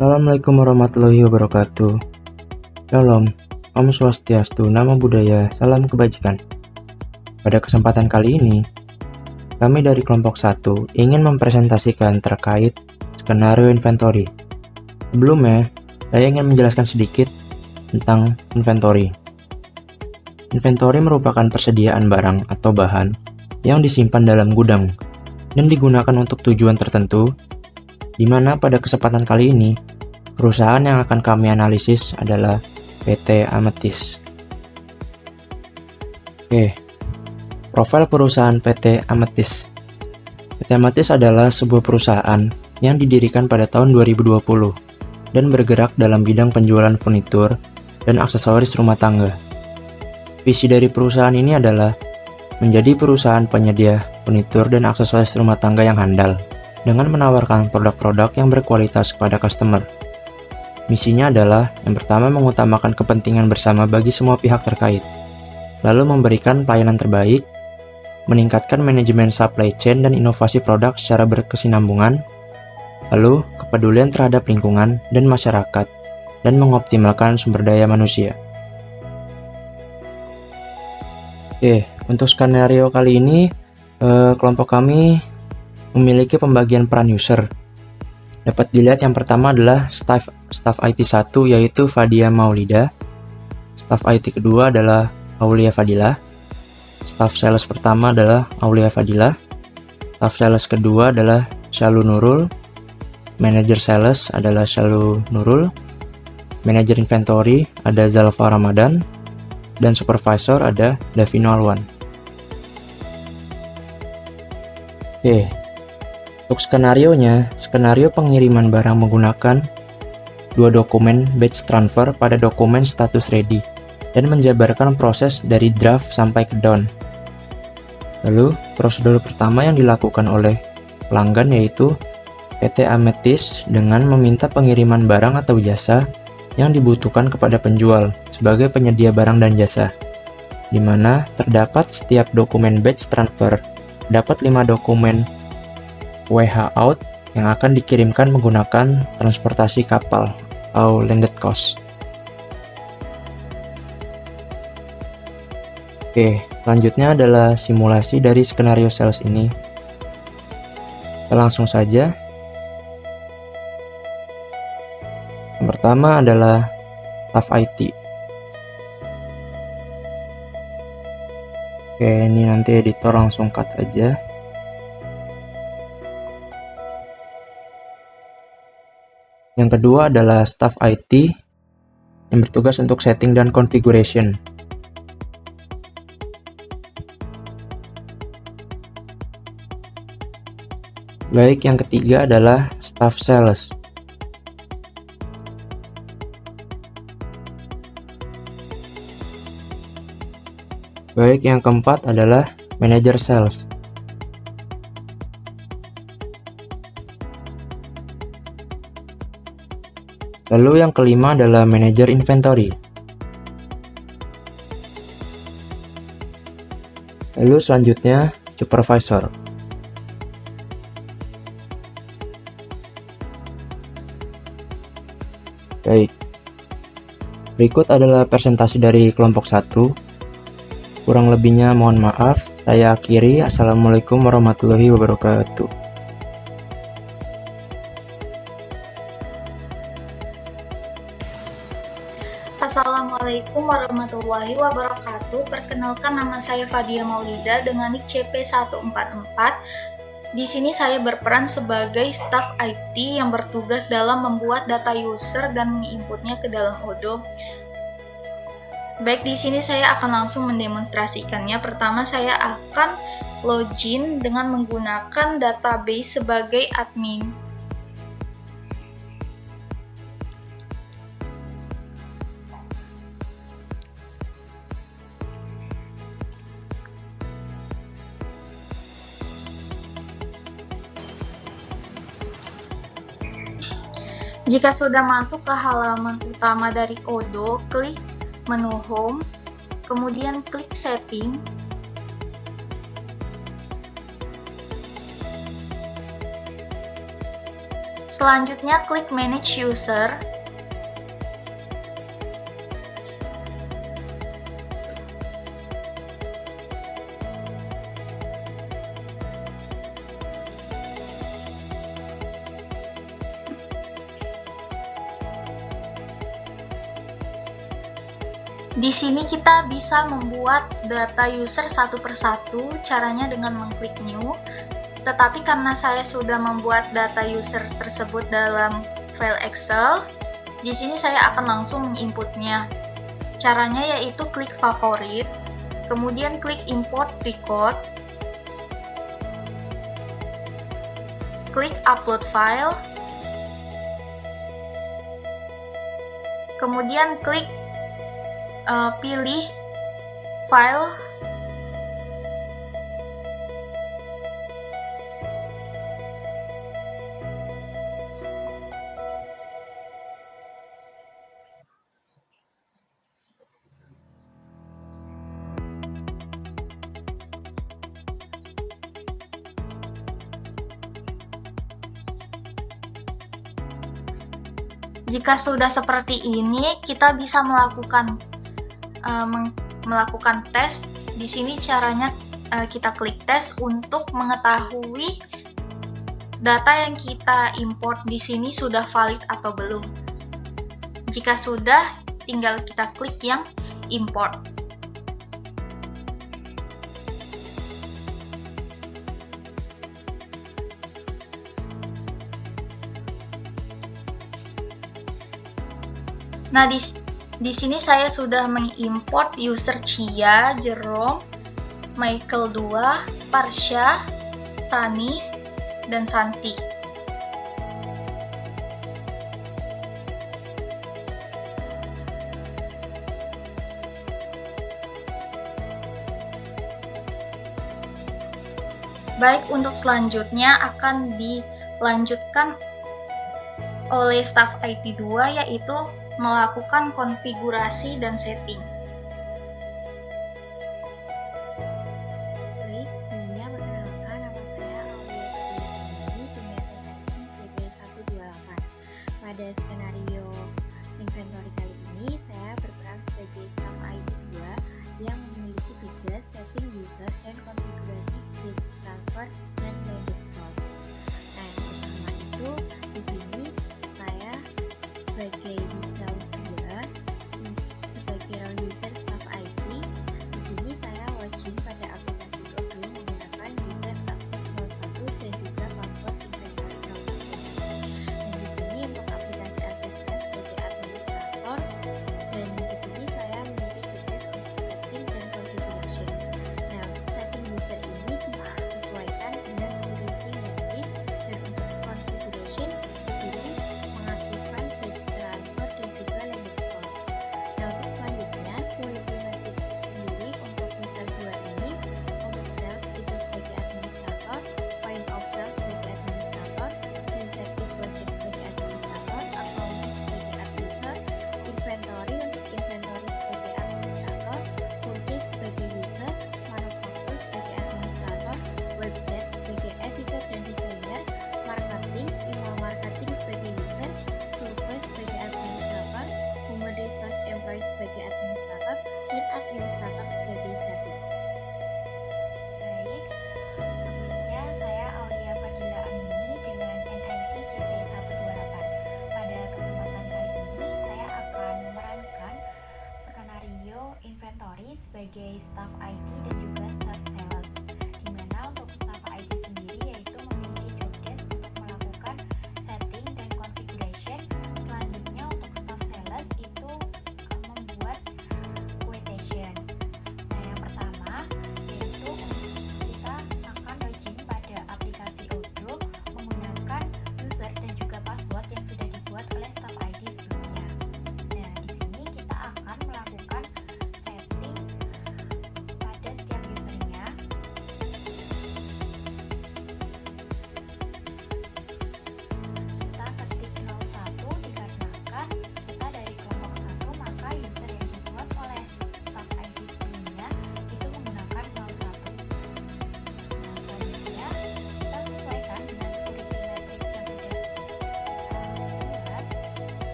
Assalamualaikum warahmatullahi wabarakatuh. Shalom, Om Swastiastu, Namo Buddhaya, Salam Kebajikan. Pada kesempatan kali ini, kami dari kelompok 1 ingin mempresentasikan terkait skenario inventory. Sebelumnya, saya ingin menjelaskan sedikit tentang inventory. Inventory merupakan persediaan barang atau bahan yang disimpan dalam gudang dan digunakan untuk tujuan tertentu, di mana pada kesempatan kali ini, perusahaan yang akan kami analisis adalah PT Amethyst. Oke, profil perusahaan PT Amethyst. PT Amethyst adalah sebuah perusahaan yang didirikan pada tahun 2020 dan bergerak dalam bidang penjualan furnitur dan aksesoris rumah tangga. Visi dari perusahaan ini adalah menjadi perusahaan penyedia furnitur dan aksesoris rumah tangga yang handal dengan menawarkan produk-produk yang berkualitas kepada customer. Misinya adalah yang pertama mengutamakan kepentingan bersama bagi semua pihak terkait, lalu memberikan pelayanan terbaik, meningkatkan manajemen supply chain dan inovasi produk secara berkesinambungan, lalu kepedulian terhadap lingkungan dan masyarakat, dan mengoptimalkan sumber daya manusia. Oke, untuk skenario kali ini, kelompok kami memiliki pembagian peran user. Dapat dilihat yang pertama adalah staff IT 1 yaitu Fadia Maulida, staff IT kedua adalah Aulia Fadilah, staff sales pertama adalah Aulia Fadilah, staff sales kedua adalah Syalu Nurul, manager sales adalah Syalu Nurul, manager inventory ada Zalfa Ramadan, dan supervisor ada Davino Alwan. Oke, untuk skenario pengiriman barang menggunakan dua dokumen batch transfer pada dokumen status ready dan menjabarkan proses dari draft sampai ke down. Lalu, prosedur pertama yang dilakukan oleh pelanggan yaitu PT Amethyst dengan meminta pengiriman barang atau jasa yang dibutuhkan kepada penjual sebagai penyedia barang dan jasa, di mana terdapat setiap dokumen batch transfer dapat 5 dokumen WH out yang akan dikirimkan menggunakan transportasi kapal atau landed cost. Oke, selanjutnya adalah simulasi dari skenario sales ini. Kita langsung saja. Yang pertama adalah staff IT. Oke, ini nanti editor langsung cut aja. Yang kedua adalah staff IT yang bertugas untuk setting dan configuration. Baik, yang ketiga adalah staff sales. Baik, yang keempat adalah manager sales. Lalu yang kelima adalah manager inventory. Lalu selanjutnya supervisor. Baik. Berikut adalah presentasi dari kelompok 1. Kurang lebihnya mohon maaf. Saya akhiri. Assalamualaikum warahmatullahi wabarakatuh. Assalamualaikum warahmatullahi wabarakatuh. Perkenalkan, nama saya Fadia Maulida dengan nick CP144. Di sini saya berperan sebagai staf IT yang bertugas dalam membuat data user dan menginputnya ke dalam Odoo. Baik, di sini saya akan langsung mendemonstrasikannya. Pertama, saya akan login dengan menggunakan database sebagai admin. Jika sudah masuk ke halaman utama dari Odoo, klik menu Home, kemudian klik Setting, Selanjutnya klik Manage User. Di sini kita bisa membuat data user satu persatu, caranya dengan mengklik New. Tetapi karena saya sudah membuat data user tersebut dalam file Excel, di sini saya akan langsung menginputnya. Caranya yaitu klik Favorit, kemudian klik Import Record, klik Upload File, kemudian klik pilih file, jika sudah seperti ini kita bisa melakukan tes. Di sini caranya kita klik tes untuk mengetahui data yang kita import di sini sudah valid atau belum. Jika sudah, tinggal kita klik yang import. Nah, di sini saya sudah mengimport user Chia, Jerome, Michael 2, Parsha, Sani, dan Santi. Baik, untuk selanjutnya akan dilanjutkan oleh staf IT 2, yaitu melakukan konfigurasi dan setting. Baik, sebelumnya perkenalkan nama saya Aulia Setiawati, Junior Teknisi CP128. Pada skenario inventory kali ini, saya berperan sebagai staf IT 2 yang memiliki tugas setting user dan konfigurasi page transfer dan landed cost. Nah, yang pertama itu di sini saya sebagai user staff IT. Di sini saya login pada aplikasi Google menggunakan user aktif 01 dan juga password inventory 01. Dan di sini untuk aplikasi aktifnya sebagai administrator, dan di sini saya memiliki tugas untuk setting dan configuration. Nah, untuk setting user ini disesuaikan dengan security matrix, dan untuk configuration di sini mengaktifkan page transfer dan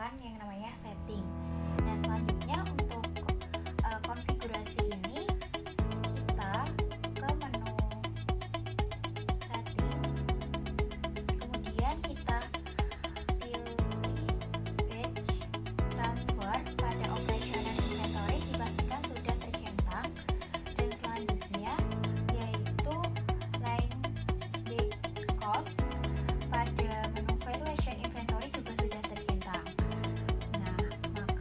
melakukan yang namanya setting. Nah, selanjutnya untuk konfigurasi ini kita ke menu setting, kemudian kita pilih batch transfer pada operational inventory dipastikan sudah tercentang, dan selanjutnya yaitu line date cost pada menu valuation inventory juga sudah tercentang. Nah, maka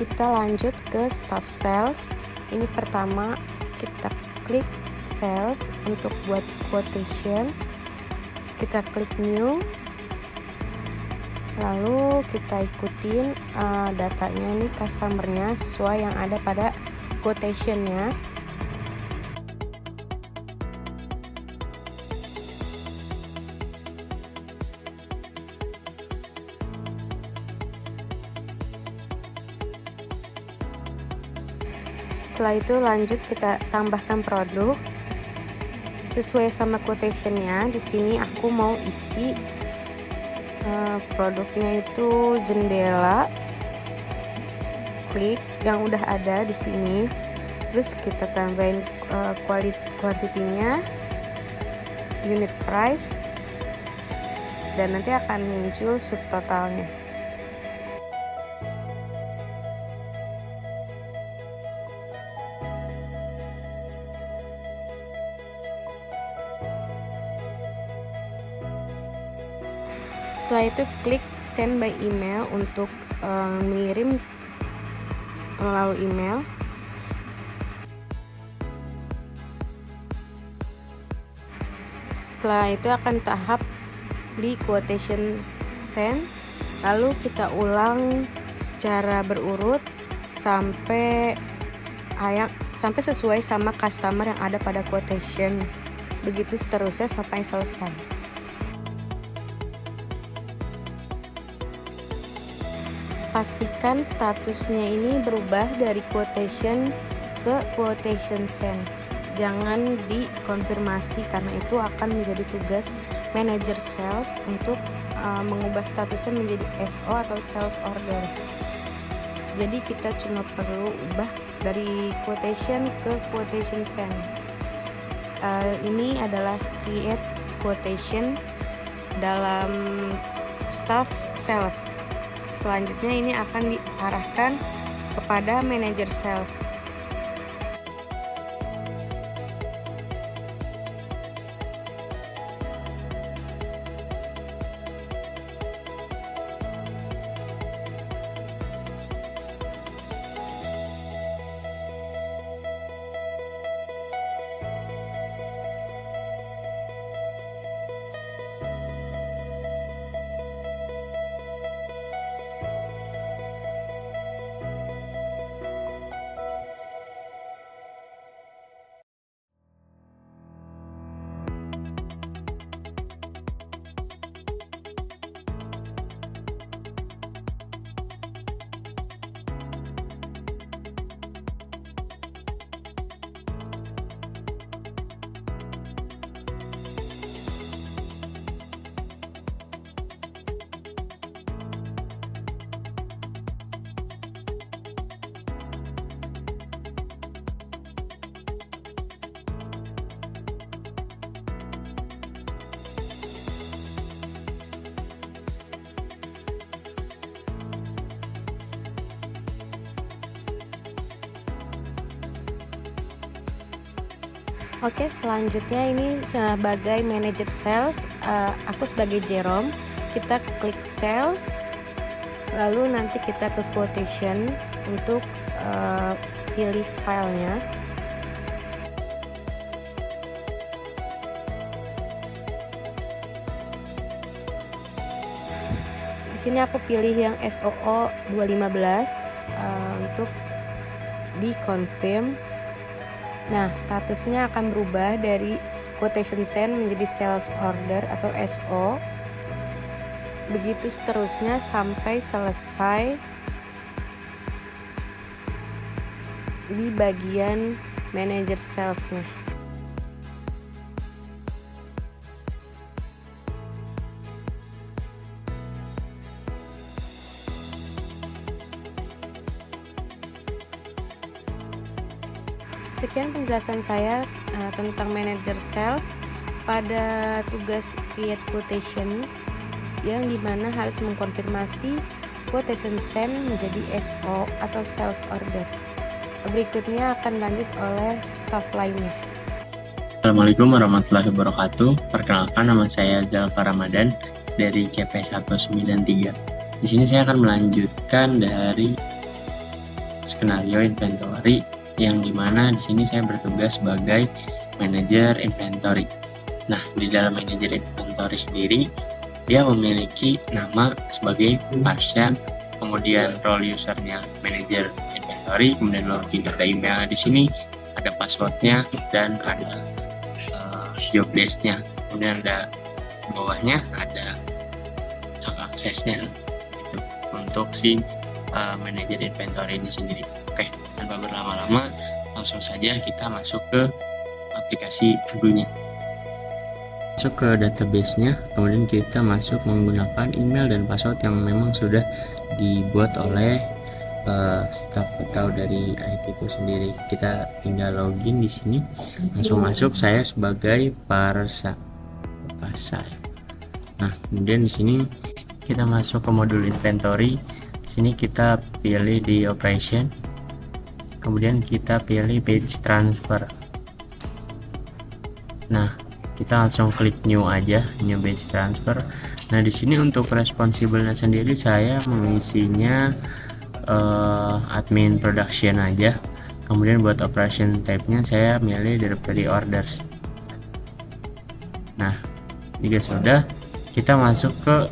kita lanjut ke staff sales. Ini pertama kita klik sales untuk buat quotation. Kita klik new, lalu kita ikutin datanya nih, customernya sesuai yang ada pada quotationnya. Setelah itu lanjut kita tambahkan produk sesuai sama quotationnya. Di sini aku mau isi produknya itu jendela. Klik yang udah ada di sini. Terus kita tambahin kuantitinya, unit price, dan nanti akan muncul subtotalnya. Setelah itu klik send by email untuk mengirim melalui email. Setelah itu akan tahap di quotation send, lalu kita ulang secara berurut sampai sesuai sama customer yang ada pada quotation. Begitu seterusnya sampai selesai. Pastikan statusnya ini berubah dari quotation ke quotation send. Jangan dikonfirmasi karena itu akan menjadi tugas manager sales untuk mengubah statusnya menjadi SO atau sales order. Jadi kita cuma perlu ubah dari quotation ke quotation send. Ini adalah create quotation dalam staff sales. Selanjutnya ini akan diarahkan kepada manager sales. Oke, selanjutnya ini sebagai manager sales, aku sebagai Jerome, kita klik sales, lalu nanti kita ke quotation untuk pilih filenya. Di sini aku pilih yang SOO 215 untuk di confirm. Nah, statusnya akan berubah dari quotation send menjadi sales order atau SO. Begitu seterusnya sampai selesai di bagian manager salesnya. Sekian penjelasan saya tentang manager sales pada tugas create quotation, yang dimana harus mengkonfirmasi quotation send menjadi SO atau sales order. Berikutnya akan lanjut oleh staff lainnya. Assalamualaikum warahmatullahi wabarakatuh. Perkenalkan, nama saya Zalfa Ramadan dari CP193. Di sini saya akan melanjutkan dari skenario inventory, yang dimana di sini saya bertugas sebagai manajer inventory. Nah, di dalam manajer inventory sendiri, dia memiliki nama sebagai Pasha, kemudian role usernya manajer inventory, kemudian login data email. Di sini ada passwordnya dan ada job desk-nya, kemudian ada bawahnya ada hak aksesnya gitu, untuk si manajer inventory ini sendiri. Oke, tanpa berlama-lama langsung saja kita masuk ke aplikasi To-Do-nya. Masuk ke database-nya, kemudian kita masuk menggunakan email dan password yang memang sudah dibuat oleh staff atau dari IT itu sendiri. Kita tinggal login di sini, langsung masuk. Saya sebagai Parsa. Nah, kemudian di sini kita masuk ke modul inventory. Di sini kita pilih di operation, kemudian kita pilih batch transfer. Nah, kita langsung klik new aja, new batch transfer. Nah, di sini untuk responsible-nya sendiri saya mengisinya admin production aja. Kemudian buat operation type-nya saya milih dari orders. Nah, jika sudah, kita masuk ke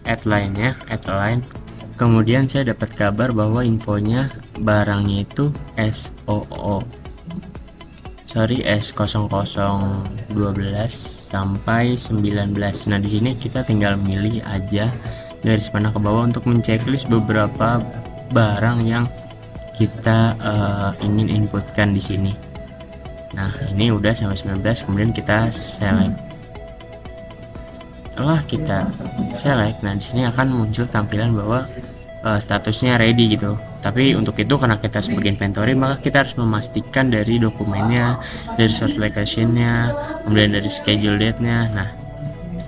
add line. Kemudian saya dapat kabar bahwa infonya barangnya itu S0012 sampai 19. Nah, di sini kita tinggal milih aja garis panah ke bawah untuk menceklis beberapa barang yang kita ingin inputkan di sini. Nah, ini udah sampai 19, kemudian kita select. Setelah kita select, nah di sini akan muncul tampilan bahwa statusnya ready gitu. Tapi untuk itu, karena kita sebagai inventory, maka kita harus memastikan dari dokumennya, dari source location-nya, kemudian dari schedule date-nya. Nah,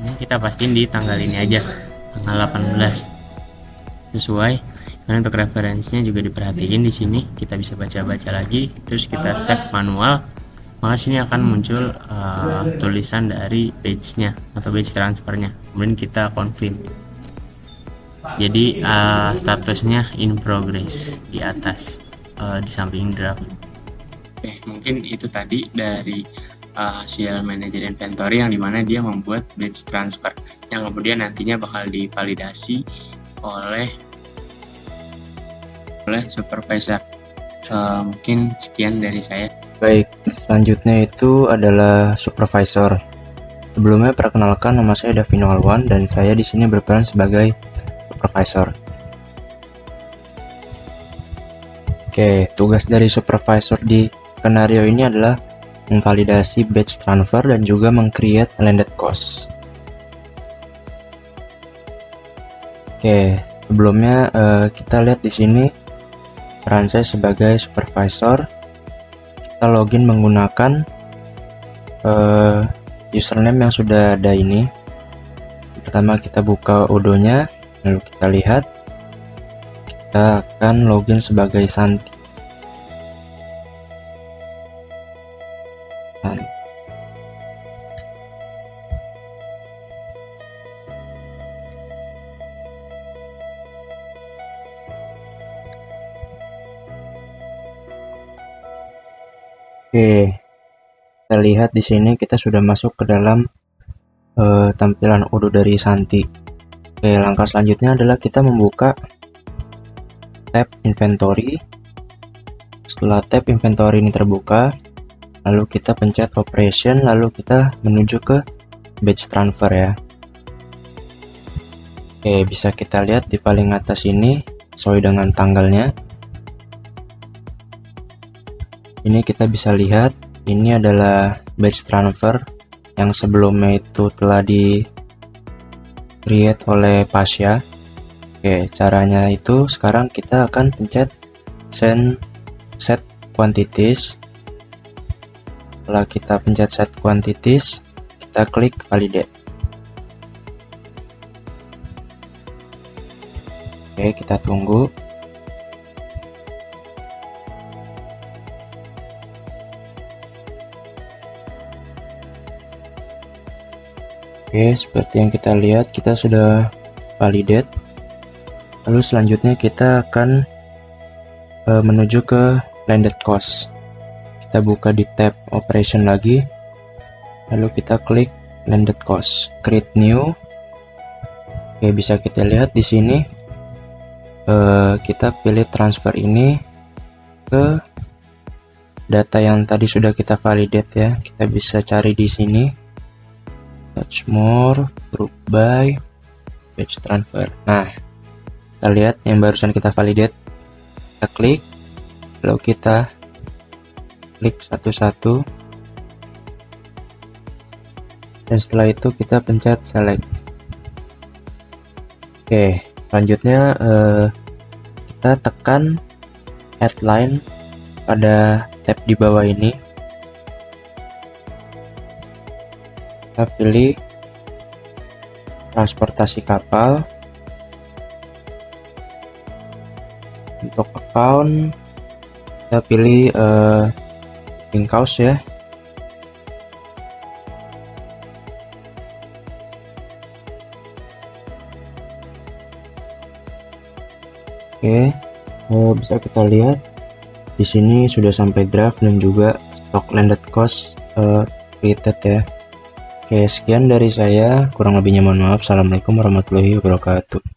ini kita pastiin di tanggal ini aja, tanggal 18 sesuai. Karena untuk referensinya juga diperhatiin di sini, kita bisa baca-baca lagi, terus kita save manual, maka sini akan muncul tulisan dari page-nya atau page transfernya. Kemudian kita confirm. Jadi statusnya in progress di atas, di samping draft. Oke, mungkin itu tadi dari hasil manajer inventory, yang dimana dia membuat batch transfer yang kemudian nantinya bakal divalidasi oleh supervisor. Mungkin sekian dari saya. Baik, selanjutnya itu adalah supervisor. Sebelumnya perkenalkan, nama saya Davino Alwan dan saya di sini berperan sebagai supervisor. Oke, tugas dari supervisor di skenario ini adalah memvalidasi batch transfer dan juga meng-create landed cost. Oke, sebelumnya kita lihat di sini peran saya sebagai supervisor. Kita login menggunakan username yang sudah ada ini. Pertama kita buka Odoo-nya, lalu kita lihat. Kita akan login sebagai Santi. Oke, kita lihat di sini kita sudah masuk ke dalam tampilan Odoo dari Santi. Oke, langkah selanjutnya adalah kita membuka tab inventory. Setelah tab inventory ini terbuka, lalu kita pencet operation, lalu kita menuju ke batch transfer ya. Oke, bisa kita lihat di paling atas ini sesuai dengan tanggalnya. Ini kita bisa lihat, ini adalah batch transfer yang sebelumnya itu telah di create oleh Pasha. Oke, caranya itu sekarang kita akan pencet set quantities. Setelah kita pencet set quantities, kita klik validate. Oke, kita tunggu. Oke, seperti yang kita lihat, kita sudah validate. Lalu selanjutnya kita akan menuju ke landed cost. Kita buka di tab operation lagi, lalu kita klik landed cost, create new. Oke, bisa kita lihat di sini kita pilih transfer ini ke data yang tadi sudah kita validate ya. Kita bisa cari di sini touch more, group by, batch transfer. Nah, kita lihat yang barusan kita validate. Kita klik, lalu kita klik satu-satu, dan setelah itu kita pencet select. Oke, selanjutnya kita tekan add line pada tab di bawah ini. Kita pilih transportasi kapal. Untuk account kita pilih in-house ya. Oke, bisa kita lihat di sini sudah sampai draft dan juga stock landed cost created ya. Oke, sekian dari saya, kurang lebihnya mohon maaf. Assalamualaikum warahmatullahi wabarakatuh.